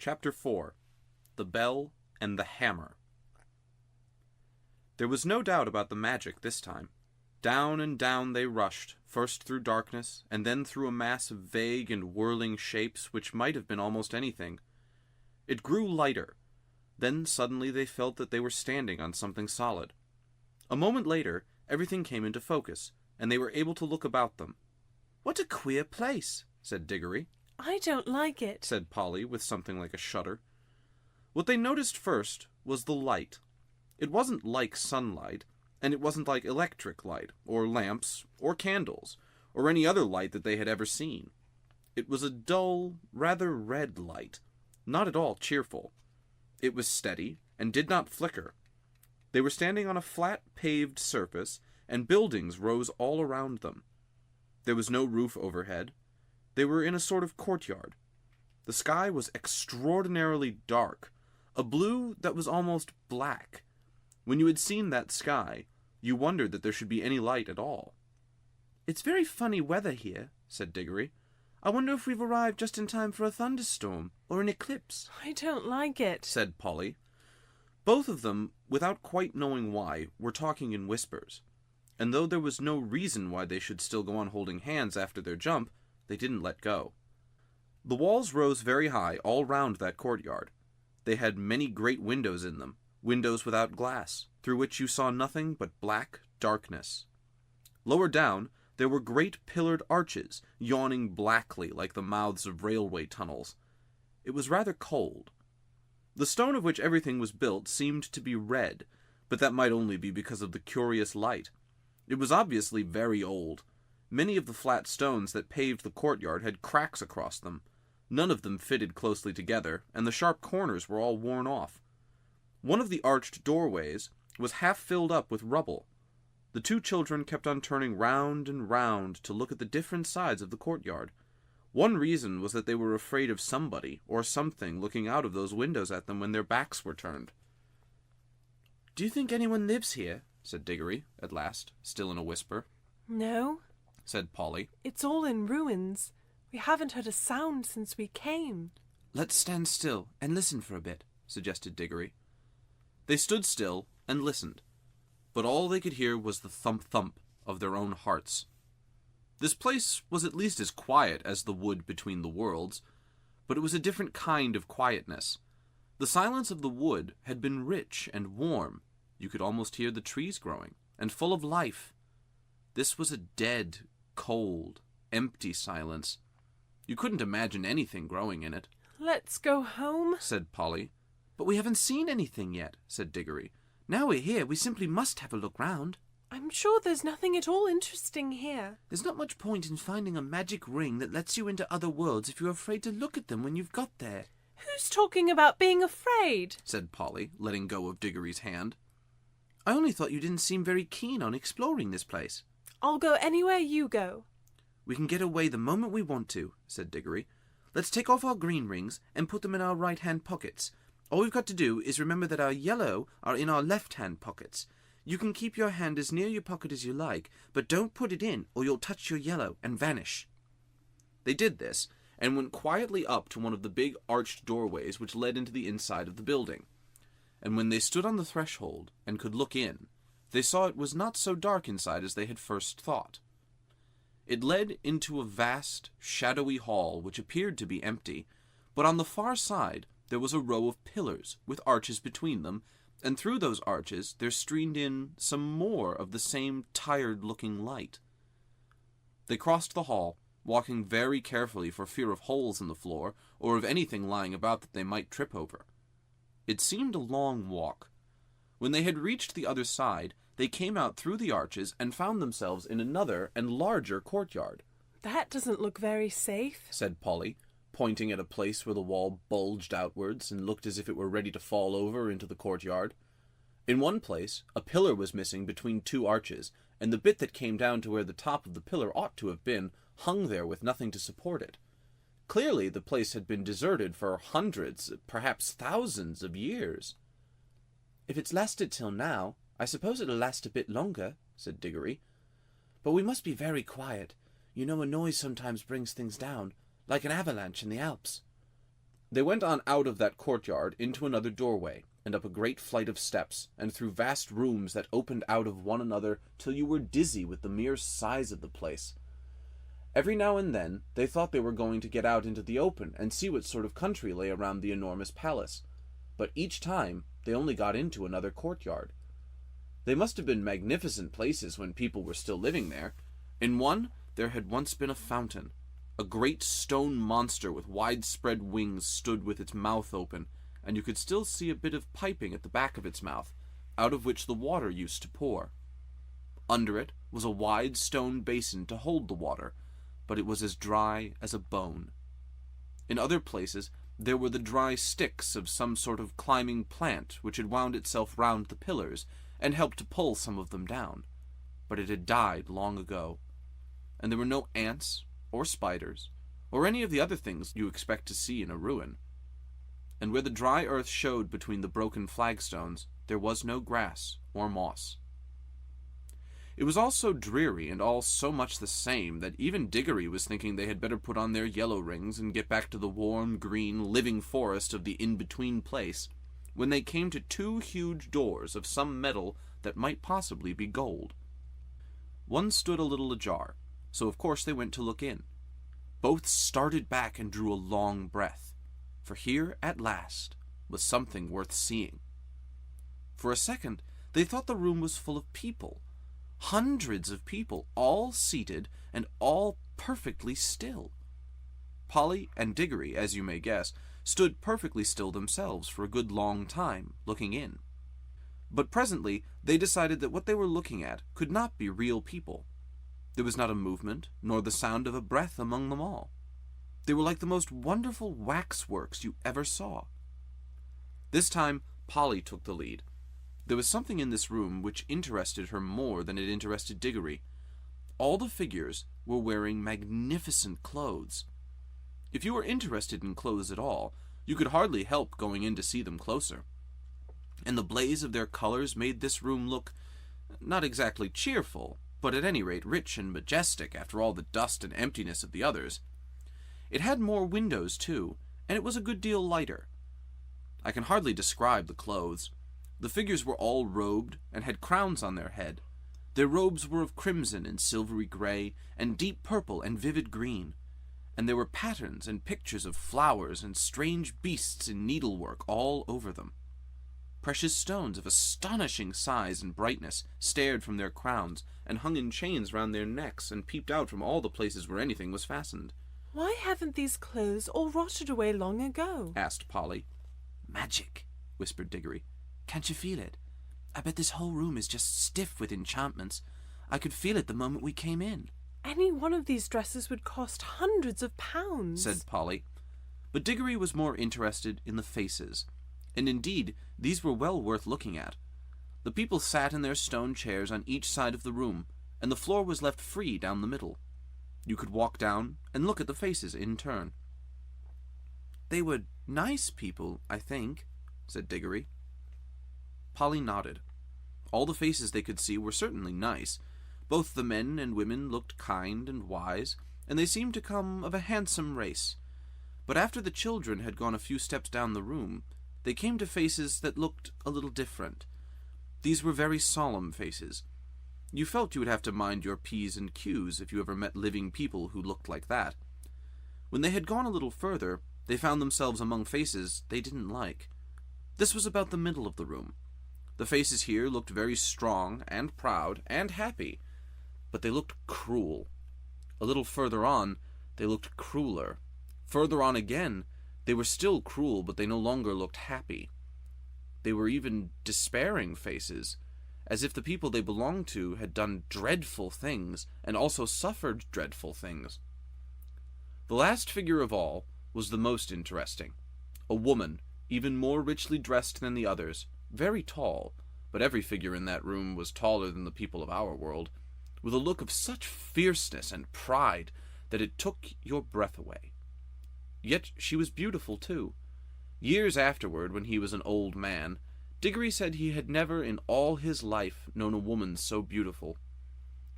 Chapter 4 The Bell and the Hammer. There was no doubt about the magic this time. Down and down they rushed, first through darkness, and then through a mass of vague and whirling shapes which might have been almost anything. It grew lighter. Then suddenly they felt that they were standing on something solid. A moment later, everything came into focus, and they were able to look about them. "What a queer place," said Digory. "I don't like it," said Polly, with something like a shudder. What they noticed first was the light. It wasn't like sunlight, and it wasn't like electric light, or lamps, or candles, or any other light that they had ever seen. It was a dull, rather red light, not at all cheerful. It was steady, and did not flicker. They were standing on a flat, paved surface, and buildings rose all around them. There was no roof overhead. They were in a sort of courtyard. The sky was extraordinarily dark, a blue that was almost black. When you had seen that sky, you wondered that there should be any light at all. "It's very funny weather here," said Digory. "I wonder if we've arrived just in time for a thunderstorm, or an eclipse." "I don't like it," said Polly. Both of them, without quite knowing why, were talking in whispers, and though there was no reason why they should still go on holding hands after their jump, they didn't let go. The walls rose very high all round that courtyard. They had many great windows in them, windows without glass, through which you saw nothing but black darkness. Lower down, there were great pillared arches, yawning blackly like the mouths of railway tunnels. It was rather cold. The stone of which everything was built seemed to be red, but that might only be because of the curious light. It was obviously very old. Many of the flat stones that paved the courtyard had cracks across them. None of them fitted closely together, and the sharp corners were all worn off. One of the arched doorways was half filled up with rubble. The two children kept on turning round and round to look at the different sides of the courtyard. One reason was that they were afraid of somebody or something looking out of those windows at them when their backs were turned. "Do you think anyone lives here?" said Digory, at last, still in a whisper. "No," said Polly. "It's all in ruins. We haven't heard a sound since we came." "Let's stand still and listen for a bit," suggested Digory. They stood still and listened, but all they could hear was the thump-thump of their own hearts. This place was at least as quiet as the wood between the worlds, but it was a different kind of quietness. The silence of the wood had been rich and warm. You could almost hear the trees growing, and full of life. This was a dead, cold, empty silence. You couldn't imagine anything growing in it. "Let's go home," said Polly. "But we haven't seen anything yet," said Digory. "Now we're here, we simply must have a look round." "I'm sure there's nothing at all interesting here." "There's not much point in finding a magic ring that lets you into other worlds if you're afraid to look at them when you've got there." "Who's talking about being afraid?" said Polly, letting go of Digory's hand. "I only thought you didn't seem very keen on exploring this place." "I'll go anywhere you go." "We can get away the moment we want to," said Digory. "Let's take off our green rings and put them in our right-hand pockets. All we've got to do is remember that our yellow are in our left-hand pockets. You can keep your hand as near your pocket as you like, but don't put it in or you'll touch your yellow and vanish." They did this, and went quietly up to one of the big arched doorways which led into the inside of the building. And when they stood on the threshold and could look in, they saw it was not so dark inside as they had first thought. It led into a vast, shadowy hall which appeared to be empty, but on the far side there was a row of pillars with arches between them, and through those arches there streamed in some more of the same tired-looking light. They crossed the hall, walking very carefully for fear of holes in the floor or of anything lying about that they might trip over. It seemed a long walk. When they had reached the other side, they came out through the arches and found themselves in another and larger courtyard. "That doesn't look very safe," said Polly, pointing at a place where the wall bulged outwards and looked as if it were ready to fall over into the courtyard. In one place, a pillar was missing between two arches, and the bit that came down to where the top of the pillar ought to have been hung there with nothing to support it. Clearly the place had been deserted for hundreds, perhaps thousands of years. "If it's lasted till now, I suppose it'll last a bit longer," said Digory. "But we must be very quiet. You know a noise sometimes brings things down, like an avalanche in the Alps." They went on out of that courtyard into another doorway, and up a great flight of steps, and through vast rooms that opened out of one another till you were dizzy with the mere size of the place. Every now and then they thought they were going to get out into the open and see what sort of country lay around the enormous palace, but each time they only got into another courtyard. They must have been magnificent places when people were still living there. In one there had once been a fountain. A great stone monster with widespread wings stood with its mouth open, and you could still see a bit of piping at the back of its mouth, out of which the water used to pour. Under it was a wide stone basin to hold the water, but it was as dry as a bone. In other places there were the dry sticks of some sort of climbing plant which had wound itself round the pillars and helped to pull some of them down, but it had died long ago, and there were no ants or spiders or any of the other things you expect to see in a ruin. And where the dry earth showed between the broken flagstones, there was no grass or moss. It was all so dreary and all so much the same that even Digory was thinking they had better put on their yellow rings and get back to the warm, green, living forest of the in-between place, when they came to two huge doors of some metal that might possibly be gold. One stood a little ajar, so of course they went to look in. Both started back and drew a long breath, for here, at last, was something worth seeing. For a second, they thought the room was full of people. Hundreds of people, all seated and all perfectly still. Polly and Digory, as you may guess, stood perfectly still themselves for a good long time, looking in. But presently they decided that what they were looking at could not be real people. There was not a movement, nor the sound of a breath among them all. They were like the most wonderful waxworks you ever saw. This time Polly took the lead. There was something in this room which interested her more than it interested Digory. All the figures were wearing magnificent clothes. If you were interested in clothes at all, you could hardly help going in to see them closer. And the blaze of their colors made this room look, not exactly cheerful, but at any rate rich and majestic after all the dust and emptiness of the others. It had more windows, too, and it was a good deal lighter. I can hardly describe the clothes. The figures were all robed and had crowns on their head. Their robes were of crimson and silvery gray, and deep purple and vivid green, and there were patterns and pictures of flowers and strange beasts in needlework all over them. Precious stones of astonishing size and brightness stared from their crowns, and hung in chains round their necks, and peeped out from all the places where anything was fastened. "Why haven't these clothes all rotted away long ago?" asked Polly. "Magic," whispered Digory. "Can't you feel it? I bet this whole room is just stiff with enchantments. I could feel it the moment we came in." "Any one of these dresses would cost hundreds of pounds," said Polly. But Digory was more interested in the faces, and indeed these were well worth looking at. The people sat in their stone chairs on each side of the room, and the floor was left free down the middle. You could walk down and look at the faces in turn. "They were nice people, I think," said Digory. Polly nodded. All the faces they could see were certainly nice. Both the men and women looked kind and wise, and they seemed to come of a handsome race. But after the children had gone a few steps down the room, they came to faces that looked a little different. These were very solemn faces. You felt you would have to mind your P's and Q's if you ever met living people who looked like that. When they had gone a little further, they found themselves among faces they didn't like. This was about the middle of the room. The faces here looked very strong and proud and happy, but they looked cruel. A little further on, they looked crueler. Further on again, they were still cruel, but they no longer looked happy. They were even despairing faces, as if the people they belonged to had done dreadful things and also suffered dreadful things. The last figure of all was the most interesting. A woman, even more richly dressed than the others, very tall, but every figure in that room was taller than the people of our world, with a look of such fierceness and pride that it took your breath away. Yet she was beautiful, too. Years afterward, when he was an old man, Digory said he had never in all his life known a woman so beautiful.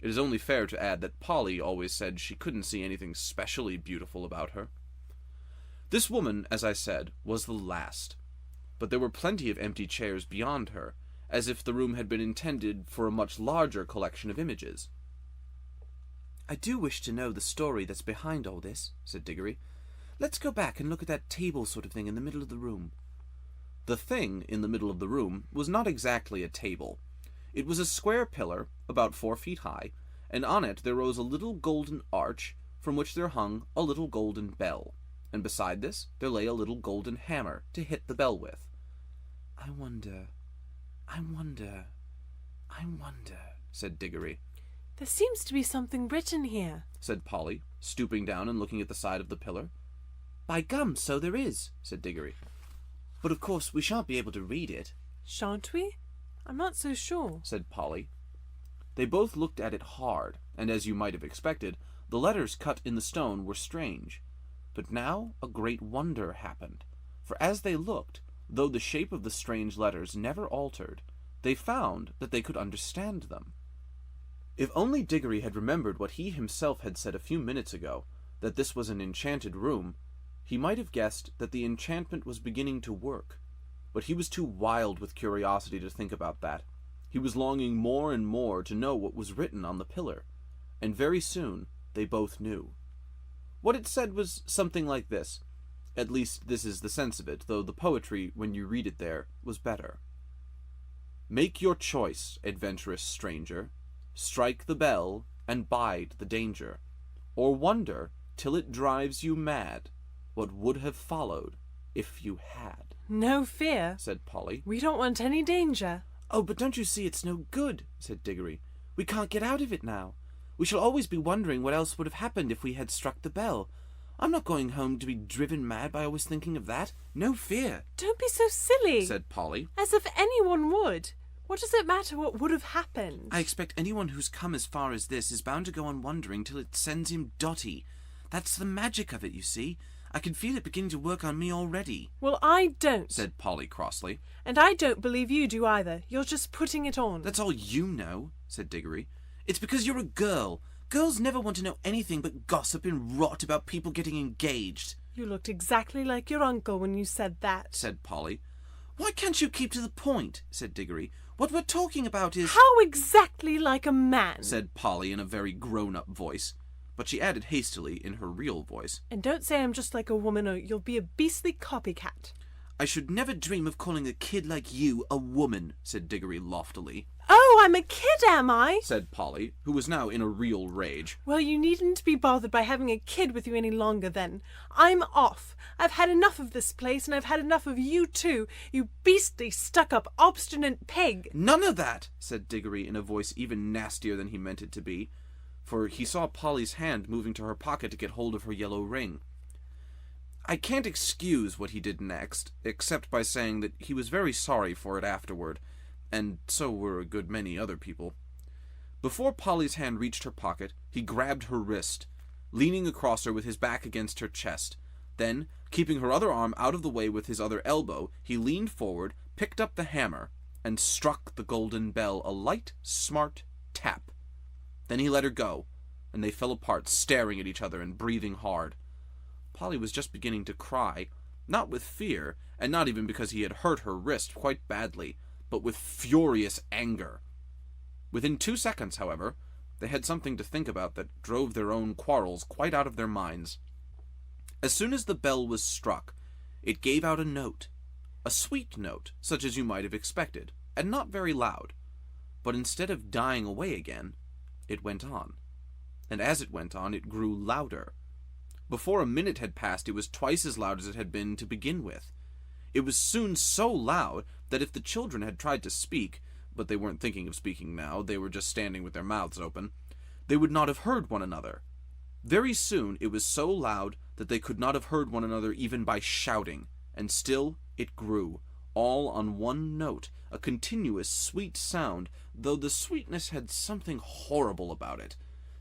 It is only fair to add that Polly always said she couldn't see anything specially beautiful about her. This woman, as I said, was the last, but there were plenty of empty chairs beyond her, as if the room had been intended for a much larger collection of images. "I do wish to know the story that's behind all this," said Digory. "Let's go back and look at that table sort of thing in the middle of the room." The thing in the middle of the room was not exactly a table. It was a square pillar, about 4 feet high, and on it there rose a little golden arch, from which there hung a little golden bell, and beside this there lay a little golden hammer to hit the bell with. I wonder, said Digory. There seems to be something written here, said Polly, stooping down and looking at the side of the pillar. By gum, so there is, said Digory. But of course we shan't be able to read it. Shan't we? I'm not so sure, said Polly. They both looked at it hard, and as you might have expected, the letters cut in the stone were strange. But now a great wonder happened, for as they looked, though the shape of the strange letters never altered, they found that they could understand them. If only Digory had remembered what he himself had said a few minutes ago, that this was an enchanted room, he might have guessed that the enchantment was beginning to work. But he was too wild with curiosity to think about that. He was longing more and more to know what was written on the pillar, and very soon they both knew. What it said was something like this. At least this is the sense of it, though the poetry, when you read it there, was better. Make your choice, adventurous stranger. Strike the bell and bide the danger, or wonder till it drives you mad what would have followed if you had. No fear, said Polly. We don't want any danger. Oh, but don't you see it's no good, said Digory. We can't get out of it now. We shall always be wondering what else would have happened if we had struck the bell. I'm not going home to be driven mad by always thinking of that. No fear. Don't be so silly, said Polly. As if anyone would. What does it matter what would have happened? I expect anyone who's come as far as this is bound to go on wondering till it sends him dotty. That's the magic of it, you see. I can feel it beginning to work on me already. Well, I don't, said Polly crossly. And I don't believe you do either. You're just putting it on. That's all you know, said Digory. It's because you're a girl. Girls never want to know anything but gossip and rot about people getting engaged. You looked exactly like your uncle when you said that, said Polly. Why can't you keep to the point, said Digory. What we're talking about is... How exactly like a man, said Polly in a very grown-up voice. But she added hastily in her real voice. And don't say I'm just like a woman or you'll be a beastly copycat. I should never dream of calling a kid like you a woman, said Digory loftily. Oh, I'm a kid, am I? said Polly, who was now in a real rage. Well, you needn't be bothered by having a kid with you any longer then. I'm off. I've had enough of this place, and I've had enough of you too, you beastly, stuck-up, obstinate pig. None of that, said Digory in a voice even nastier than he meant it to be, for he saw Polly's hand moving to her pocket to get hold of her yellow ring. I can't excuse what he did next, except by saying that he was very sorry for it afterward, and so were a good many other people. Before Polly's hand reached her pocket, he grabbed her wrist, leaning across her with his back against her chest. Then, keeping her other arm out of the way with his other elbow, he leaned forward, picked up the hammer, and struck the golden bell a light, smart tap. Then he let her go, and they fell apart, staring at each other and breathing hard. Polly was just beginning to cry, not with fear, and not even because he had hurt her wrist quite badly, but with furious anger. Within 2 seconds, however, they had something to think about that drove their own quarrels quite out of their minds. As soon as the bell was struck, it gave out a note, a sweet note, such as you might have expected, and not very loud. But instead of dying away again, it went on. And as it went on, it grew louder. Before a minute had passed, it was twice as loud as it had been to begin with. It was soon so loud that if the children had tried to speak, but they weren't thinking of speaking now, they were just standing with their mouths open, they would not have heard one another. Very soon it was so loud that they could not have heard one another even by shouting, and still it grew, all on one note, a continuous sweet sound, though the sweetness had something horrible about it,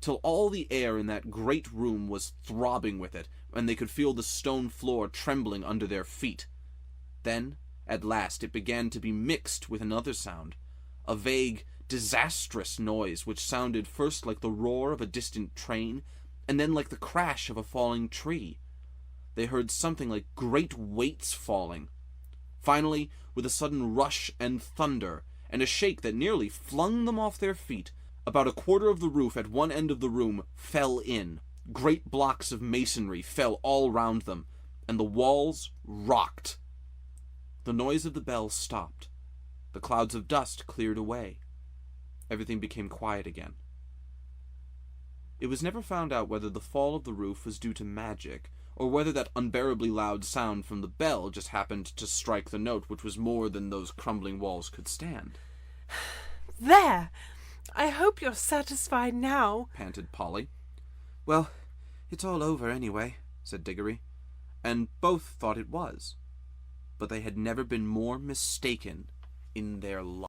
till all the air in that great room was throbbing with it, and they could feel the stone floor trembling under their feet. Then, at last, it began to be mixed with another sound, a vague, disastrous noise which sounded first like the roar of a distant train, and then like the crash of a falling tree. they heard something like great weights falling. Finally, with a sudden rush and thunder, and a shake that nearly flung them off their feet, about a quarter of the roof at one end of the room fell in. Great blocks of masonry fell all round them, and the walls rocked. The noise of the bell stopped. The clouds of dust cleared away. Everything became quiet again. It was never found out whether the fall of the roof was due to magic, or whether that unbearably loud sound from the bell just happened to strike the note which was more than those crumbling walls could stand. There! I hope you're satisfied now, panted Polly. Well, it's all over anyway, said Digory, and both thought it was. But they had never been more mistaken in their lives.